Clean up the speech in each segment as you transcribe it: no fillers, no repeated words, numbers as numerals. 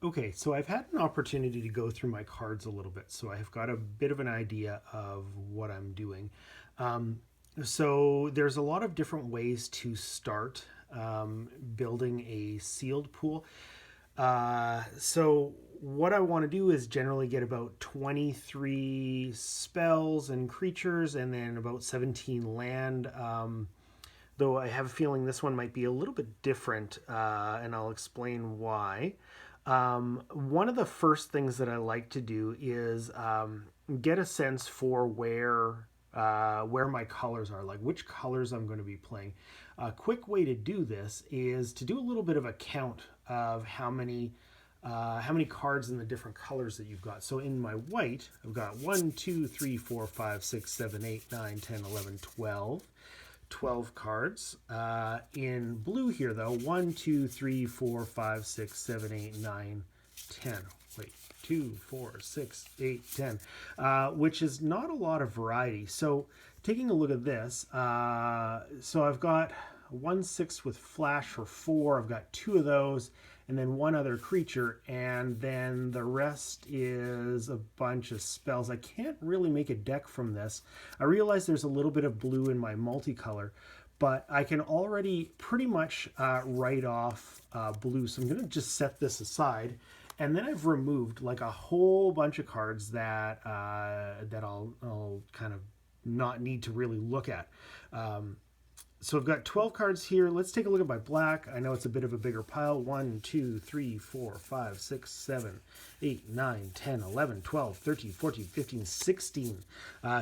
Okay, so I've had an opportunity to go through my cards a little bit, so I've got a bit of an idea of what I'm doing. Um, so there's a lot of different ways to start building a sealed pool. So what I want to do is generally get about 23 spells and creatures, and then about 17 land. Though I have a feeling this one might be a little bit different, and I'll explain why. One of the first things that I like to do is get a sense for where my colors are, like which colors I'm going to be playing. A quick way to do this is to do a little bit of a count of how many cards in the different colors that you've got. So in my white, I've got 1, 2, 3, 4, 5, 6, 7, 8, 9, 10, 11, 12. 12 cards. In blue here, though, 1, 2, 3, 4, 5, 6, 7, 8, 9, 10. Wait, 2, 4, 6, 8, 10, which is not a lot of variety. So taking a look at this, so I've got 1 6 with flash for 4. I've got 2 of those, and then 1 other creature, and then the rest is a bunch of spells. I can't really make a deck from this. I realize there's a little bit of blue in my multicolor, but I can already pretty much write off blue. So I'm going to just set this aside. And then I've removed like a whole bunch of cards that I'll kind of not need to really look at. So I've got 12 cards here. Let's take a look at my black. I know it's a bit of a bigger pile. 1, 2, 3, 4, 5, 6, 7, 8, 9, 10, 11, 12, 13, 14, 15, 16.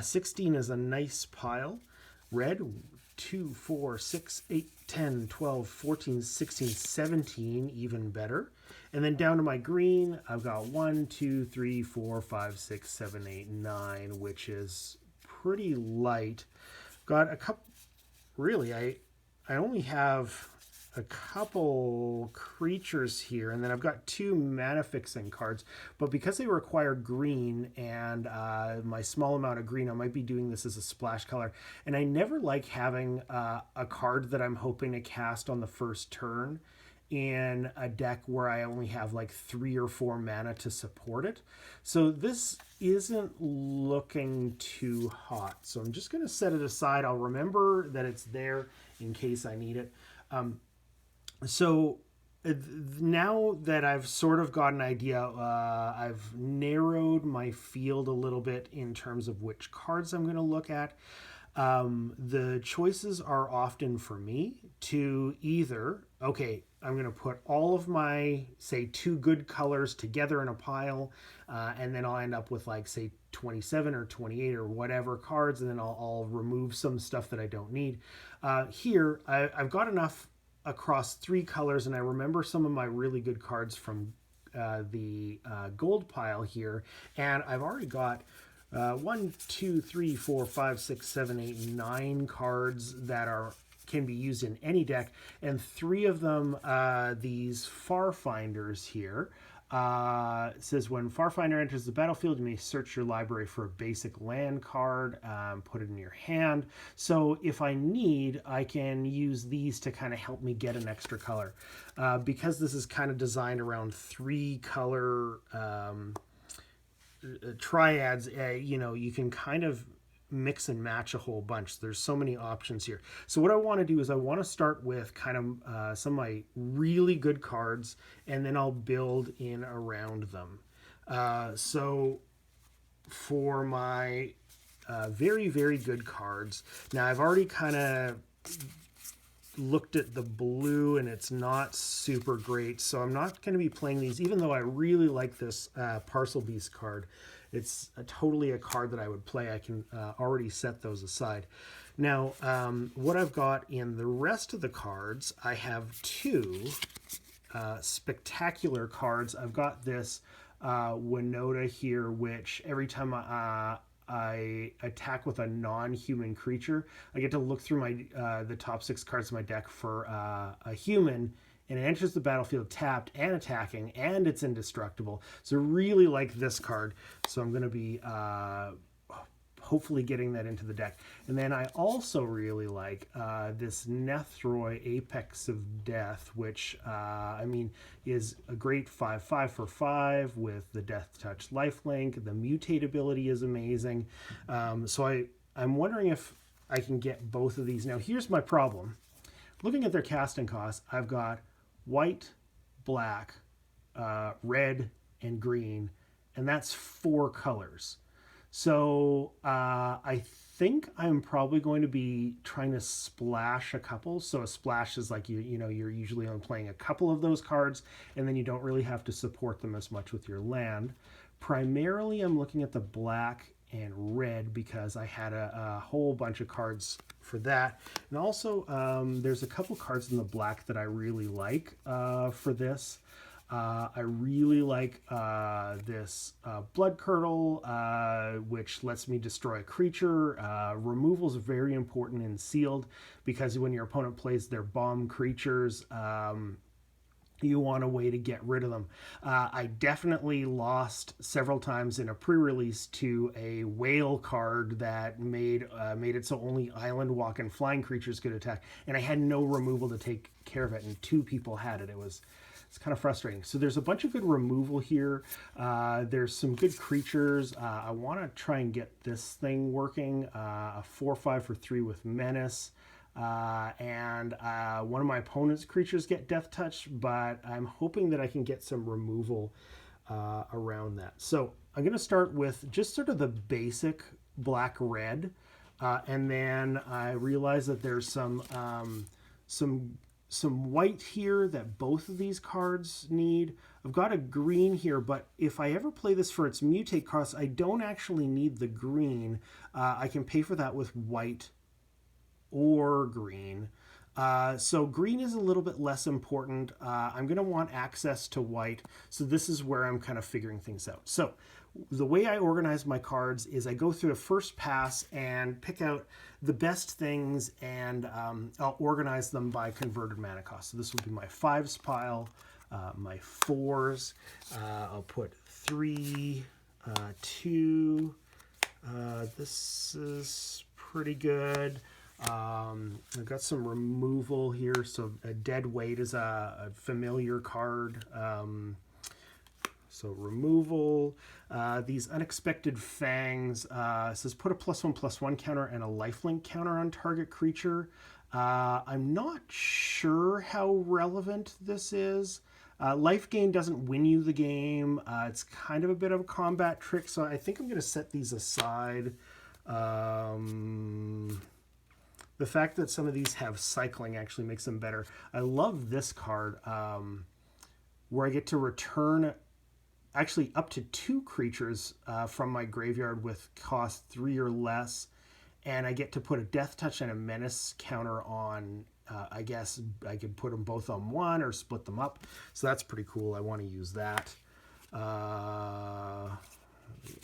16 is a nice pile. Red, 2, 4, 6, 8, 10, 12, 14, 16, 17, even better. And then down to my green, I've got 1, 2, 3, 4, 5, 6, 7, 8, 9, which is pretty light. Got a couple. Really, I only have a couple creatures here, and then I've got 2 mana fixing cards. But because they require green and my small amount of green, I might be doing this as a splash color. And I never like having a card that I'm hoping to cast on the first turn in a deck where I only have like 3 or 4 mana to support it. So this isn't looking too hot. So I'm just going to set it aside. I'll remember that it's there in case I need it. So now that I've sort of got an idea, I've narrowed my field a little bit in terms of which cards I'm going to look at. The choices are often for me to either, okay, I'm going to put all of my, say, 2 good colors together in a pile, and then I'll end up with, like, say, 27 or 28 or whatever cards, and then I'll remove some stuff that I don't need. Here, I've got enough across 3 colors, and I remember some of my really good cards from the gold pile here, and I've already got 1, 2, 3, 4, 5, 6, 7, 8, 9 cards that can be used in any deck, and 3 of them, these Farfinders here. It says when Farfinder enters the battlefield, you may search your library for a basic land card, put it in your hand. So if I need, I can use these to kind of help me get an extra color. Because this is kind of designed around 3 color triads, you can kind of mix and match a whole bunch. There's so many options here. So what I want to do is I want to start with kind of some of my really good cards, and then I'll build in around them. So for my very, very good cards, now I've already kind of looked at the blue and it's not super great, so I'm not going to be playing these, even though I really like this Parcel Beast card. It's totally a card that I would play. I can already set those aside. Now, what I've got in the rest of the cards, I have 2 spectacular cards. I've got this Winota here, which every time I attack with a non-human creature, I get to look through my the top 6 cards of my deck for a human, and it enters the battlefield tapped and attacking, and it's indestructible. So really like this card. So I'm going to be hopefully getting that into the deck. And then I also really like this Nethroi Apex of Death, which I mean is a great 5/5 for 5 with the Death Touch lifelink. The mutate ability is amazing. So I'm wondering if I can get both of these. Now here's my problem. Looking at their casting costs, I've got white, black, red, and green, and that's 4 colors. So I think I'm probably going to be trying to splash a couple. So a splash is like you know you're usually only playing a couple of those cards, and then you don't really have to support them as much with your land. Primarily, I'm looking at the black and red because I had a whole bunch of cards for that. And also, there's a couple cards in the black that I really like for this. I really like this Blood Curdle, which lets me destroy a creature. Removal is very important in sealed because when your opponent plays their bomb creatures, you want a way to get rid of them. I definitely lost several times in a pre-release to a whale card that made it so only island walk and flying creatures could attack, and I had no removal to take care of it, and 2 people had it. It's kind of frustrating. So there's a bunch of good removal here. There's some good creatures. I want to try and get this thing working. A 4/5 for 3 with Menace. And one of my opponent's creatures get Death Touch, but I'm hoping that I can get some removal around that. So I'm going to start with just sort of the basic black-red, and then I realize that there's some white here that both of these cards need. I've got a green here, but if I ever play this for its mutate cost, I don't actually need the green. I can pay for that with white or green. So green is a little bit less important. I'm going to want access to white. So this is where I'm kind of figuring things out. So the way I organize my cards is I go through a first pass and pick out the best things, and I'll organize them by converted mana cost. So this will be my 5s pile, my 4s. I'll put 3, 2. This is pretty good. I've got some removal here. So a Dead Weight is a familiar card. So removal. These Unexpected Fangs says put a +1/+1 counter and a lifelink counter on target creature. I'm not sure how relevant this is. Life gain doesn't win you the game. It's kind of a bit of a combat trick, so I think I'm going to set these aside. The fact that some of these have cycling actually makes them better. I love this card where I get to return actually up to 2 creatures from my graveyard with cost 3 or less, and I get to put a Death Touch and a Menace counter on. I guess I could put them both on 1 or split them up, so that's pretty cool. I want to use that. Let's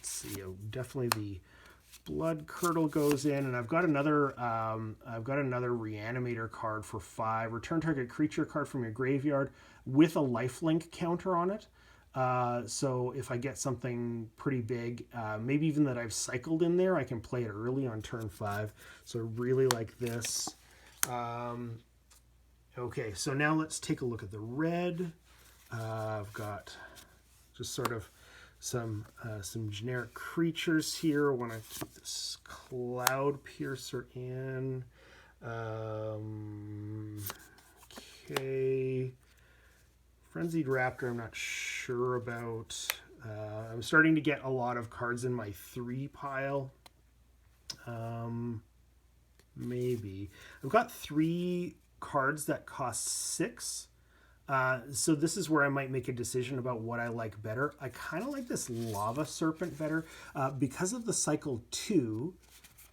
see, definitely the Blood Curdle goes in, and I've got another Reanimator card for 5. Return target creature card from your graveyard with a lifelink counter on it. So if I get something pretty big, maybe even that I've cycled in there, I can play it early on turn 5. So I really like this. Okay, so now let's take a look at the red. I've got just sort of some generic creatures here. I want to keep this Cloud Piercer in. Okay. Frenzied Raptor, I'm not sure about. I'm starting to get a lot of cards in my 3 pile. Maybe. I've got 3 cards that cost 6. So this is where I might make a decision about what I like better. I kind of like this Lava Serpent better because of the cycle 2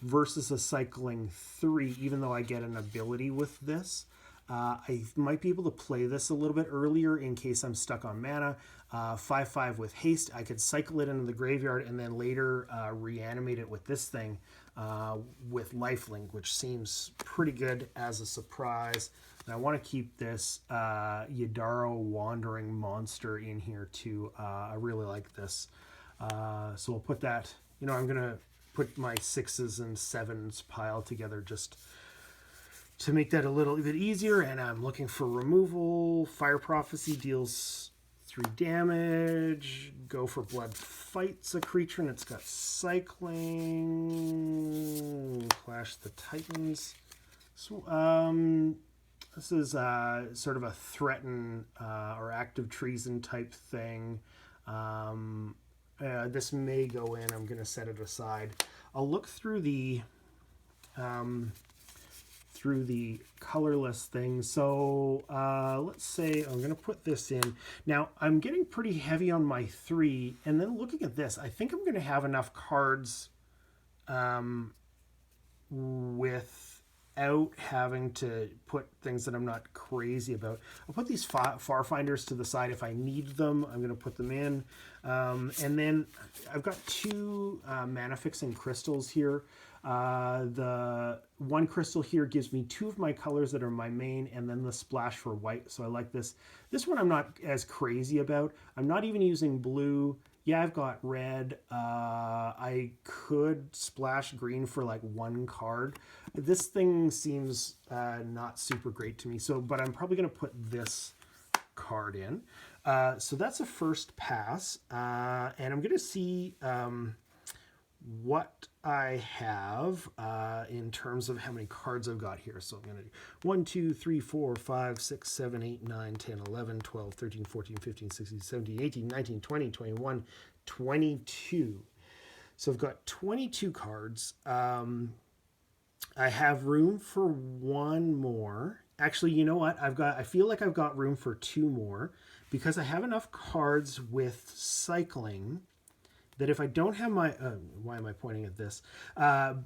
versus a cycling 3, even though I get an ability with this. I might be able to play this a little bit earlier in case I'm stuck on mana. 5/5 with haste. I could cycle it into the graveyard and then later reanimate it with this thing with lifelink, which seems pretty good as a surprise. And I want to keep this Yadaro Wandering Monster in here too. I really like this. So we'll put that, I'm going to put my 6s and 7s pile together just to make that a little bit easier. And I'm looking for removal. Fire Prophecy deals 3 damage. Go for Blood fights a creature, and it's got cycling. Clash the Titans. So, this is sort of a threaten or active treason type thing. This may go in. I'm going to set it aside. I'll look through the colorless thing. So let's say I'm going to put this in. Now I'm getting pretty heavy on my 3, and then looking at this, I think I'm going to have enough cards without having to put things that I'm not crazy about. I'll put these far finders to the side. If I need them, I'm going to put them in. And then I've got 2 mana fixing crystals here. The one crystal here gives me 2 of my colors that are my main, and then the splash for white. So I like this. This one I'm not as crazy about. I'm not even using blue. Yeah, I've got red. I could splash green for like 1 card. This thing seems not super great to me. So, but I'm probably going to put this card in. So that's a first pass. And I'm going to see what I have in terms of how many cards I've got here. So I'm going to do 1, 2, 3, 4, 5, 6, 7, 8, 9, 10, 11, 12, 13, 14, 15, 16, 17, 18, 19, 20, 21, 22. So I've got 22 cards. I have room for 1 more. Actually, you know what? I feel like I've got room for 2 more because I have enough cards with cycling that if I don't have my, why am I pointing at this? If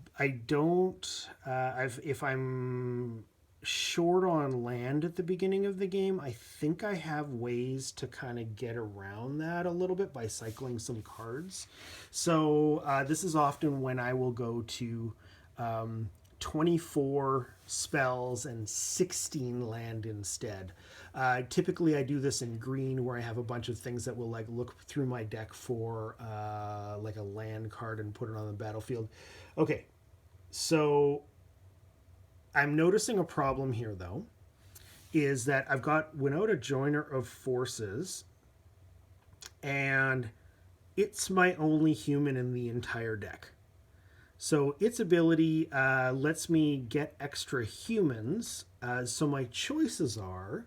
I'm short on land at the beginning of the game, I think I have ways to kind of get around that a little bit by cycling some cards. So this is often when I will go to 24 spells and 16 land instead. Typically I do this in green where I have a bunch of things that will like look through my deck for like a land card and put it on the battlefield. Okay, so I'm noticing a problem here though, is that I've got Winota Joiner of Forces, and it's my only human in the entire deck. So its ability lets me get extra humans. So my choices are,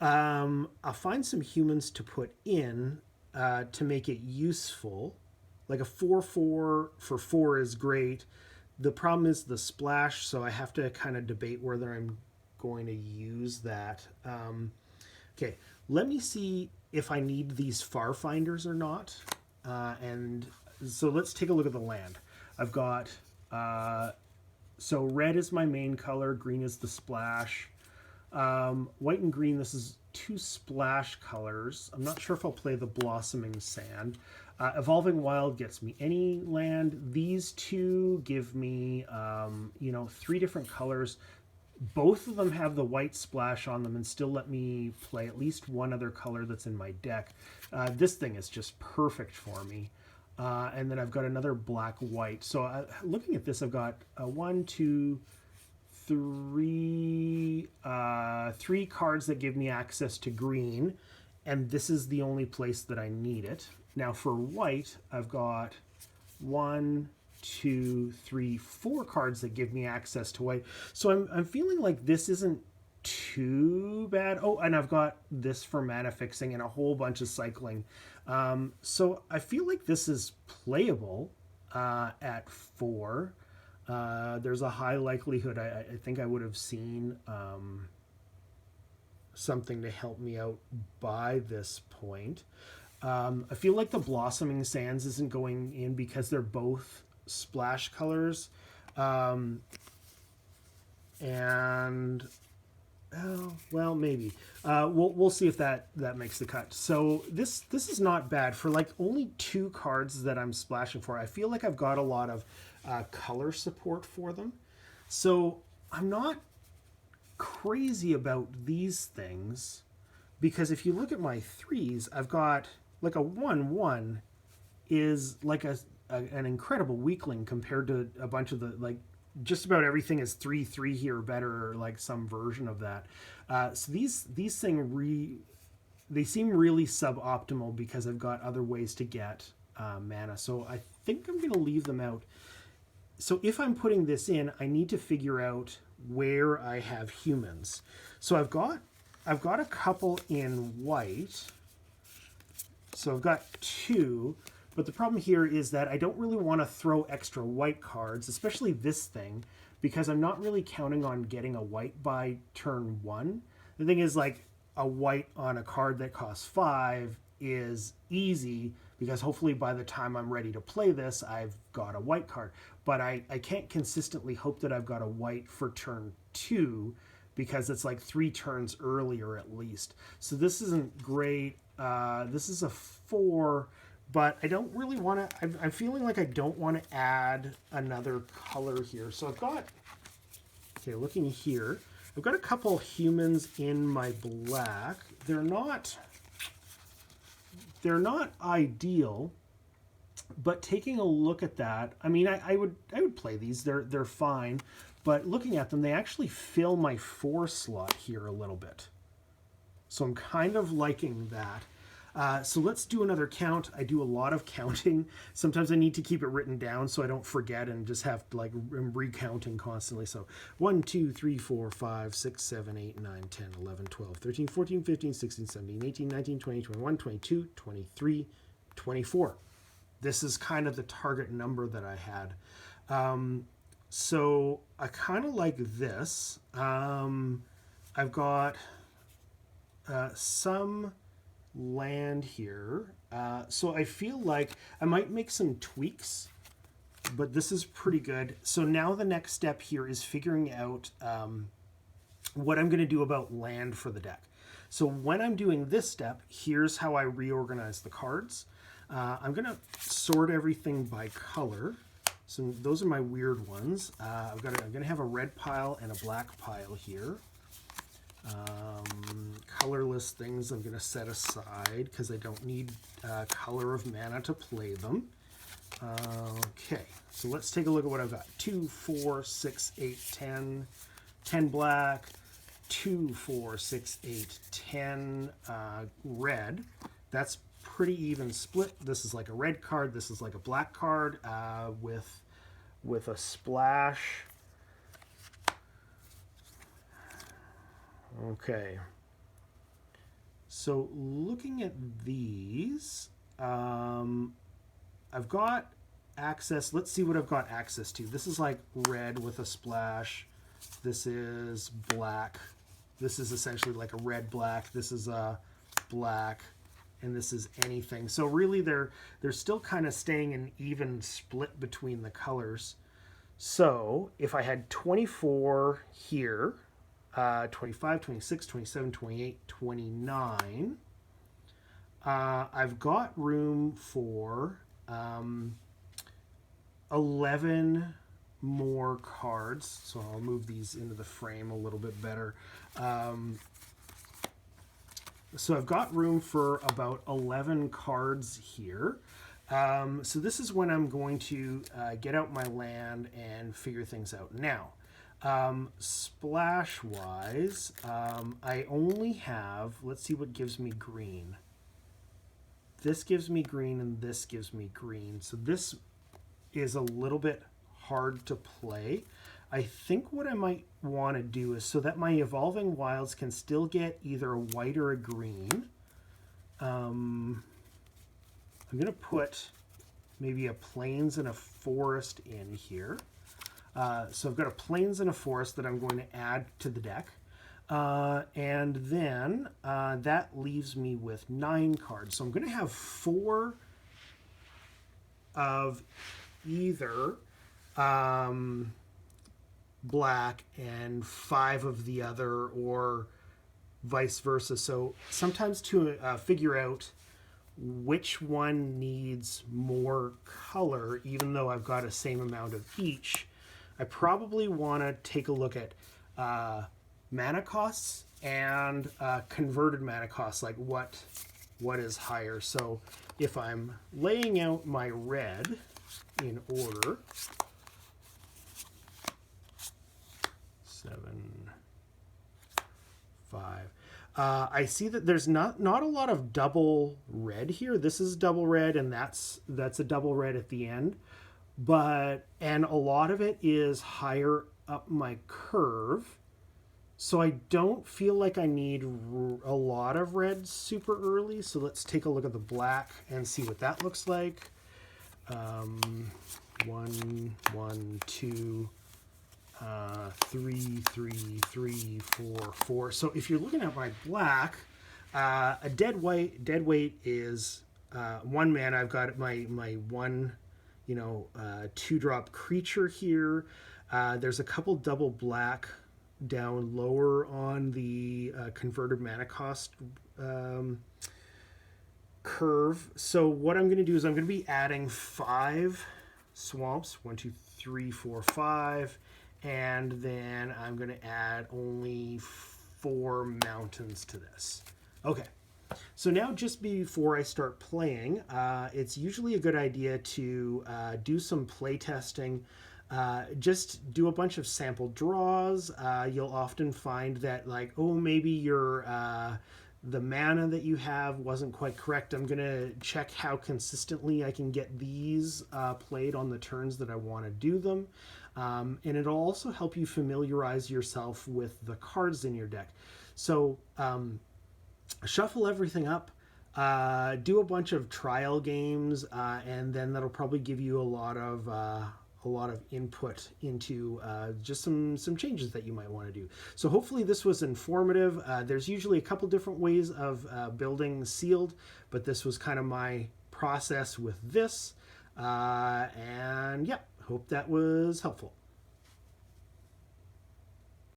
I'll find some humans to put in to make it useful. Like a 4/4 for 4 is great. The problem is the splash, so I have to kind of debate whether I'm going to use that. Okay, let me see if I need these far finders or not. And so let's take a look at the land. I've got, so red is my main color, green is the splash. White and green, this is 2 splash colors. I'm not sure if I'll play the Blossoming Sand. Evolving Wild gets me any land. These 2 give me, 3 different colors. Both of them have the white splash on them and still let me play at least 1 other color that's in my deck. This thing is just perfect for me. And then I've got another black-white. So looking at this, I've got 1, 2, 3 cards that give me access to green, and this is the only place that I need it. Now for white, I've got 1, 2, 3, 4 cards that give me access to white. So I'm feeling like this isn't too bad. Oh, and I've got this for mana fixing and a whole bunch of cycling. So I feel like this is playable at 4. There's a high likelihood I think I would have seen something to help me out by this point. I feel like the Blossoming Sands isn't going in because they're both splash colors. And well, maybe. We'll see if that makes the cut. So this is not bad for like only 2 cards that I'm splashing for. I feel like I've got a lot of color support for them. So I'm not crazy about these things because if you look at my 3s, I've got like a 1/1 is like a an incredible weakling compared to a bunch of the, like, just about everything is 3/3 here or better, or like some version of that. So these things they seem really suboptimal because I've got other ways to get mana. So I think I'm going to leave them out. So if I'm putting this in, I need to figure out where I have humans. So I've got a couple in white. So I've got 2, but the problem here is that I don't really want to throw extra white cards, especially this thing, because I'm not really counting on getting a white by turn 1. The thing is, like, a white on a card that costs 5 is easy, because hopefully by the time I'm ready to play this, I've got a white card. But I can't consistently hope that I've got a white for turn 2, because it's like 3 turns earlier at least. So this isn't great. This is a 4, but I don't really want to, I'm feeling like I don't want to add another color here. So I've got, okay, looking here, I've got a couple humans in my black. They're not ideal, but taking a look at that, I mean, I would play these. They're fine, but looking at them, they actually fill my 4 slot here a little bit. So I'm kind of liking that. So let's do another count. I do a lot of counting. Sometimes I need to keep it written down so I don't forget and just have to, like, recounting constantly. So 1, 2, 3, 4, 5, 6, 7, 8, 9, 10, 11, 12, 13, 14, 15, 16, 17, 18, 19, 20, 21, 22, 23, 24. This is kind of the target number that I had. So I kind of like this. I've got some land here. So I feel like I might make some tweaks, but this is pretty good. So now the next step here is figuring out what I'm going to do about land for the deck. So when I'm doing this step, here's how I reorganize the cards. I'm going to sort everything by color. So those are my weird ones. I'm going to have a red pile and a black pile here. Colorless things I'm going to set aside because I don't need color of mana to play them. Okay, so let's take a look at what I've got. 2, 4, 6, 8, 10. 10 black. 2, 4, 6, 8, 10 red. That's pretty even split. This is like a red card. This is like a black card with a splash. Okay. So looking at these, I've got access. Let's see what I've got access to. This is like red with a splash. This is black. This is essentially like a red-black. This is a black. And this is anything. So really they're still kind of staying an even split between the colors. So if I had 24 here, 25, 26, 27, 28, 29. I've got room for 11 more cards. So I'll move these into the frame a little bit better. So I've got room for about 11 cards here. So this is when I'm going to get out my land and figure things out. Now, splash wise, I only have, let's see what gives me green. This gives me green and this gives me green. So this is a little bit hard to play. I think what I might want to do is so that my evolving wilds can still get either a white or a green. I'm going to put maybe a plains and a forest in here. So I've got a plains and a forest that I'm going to add to the deck. And then that leaves me with 9 cards. So I'm going to have 4 of either black and 5 of the other, or vice versa. So sometimes to figure out which one needs more color, even though I've got a same amount of each, I probably want to take a look at mana costs and converted mana costs, like what is higher. So if I'm laying out my red, in order. 7, 5. I see that there's not a lot of double red here. This is double red, and that's a double red at the end. And a lot of it is higher up my curve. So I don't feel like I need a lot of red super early. So let's take a look at the black and see what that looks like. 1, 1, 2, 3, 3, 3, 4, 4. So if you're looking at my black, a dead weight is 1 mana. I've got my 1, 2-drop creature here. There's a couple double black down lower on the converted mana cost curve. So what I'm going to do is I'm going to be adding 5 swamps. 1, 2, 3, 4, 5. And then I'm going to add only 4 mountains to this. Okay. So now, just before I start playing, it's usually a good idea to do some play testing. Just do a bunch of sample draws. You'll often find that, like, oh, maybe the mana that you have wasn't quite correct. I'm going to check how consistently I can get these played on the turns that I want to do them. And it'll also help you familiarize yourself with the cards in your deck. So shuffle everything up, do a bunch of trial games, and then that'll probably give you a lot of input into just some changes that you might want to do. So hopefully this was informative. There's usually a couple different ways of building sealed, but this was kind of my process with this. And yeah, hope that was helpful.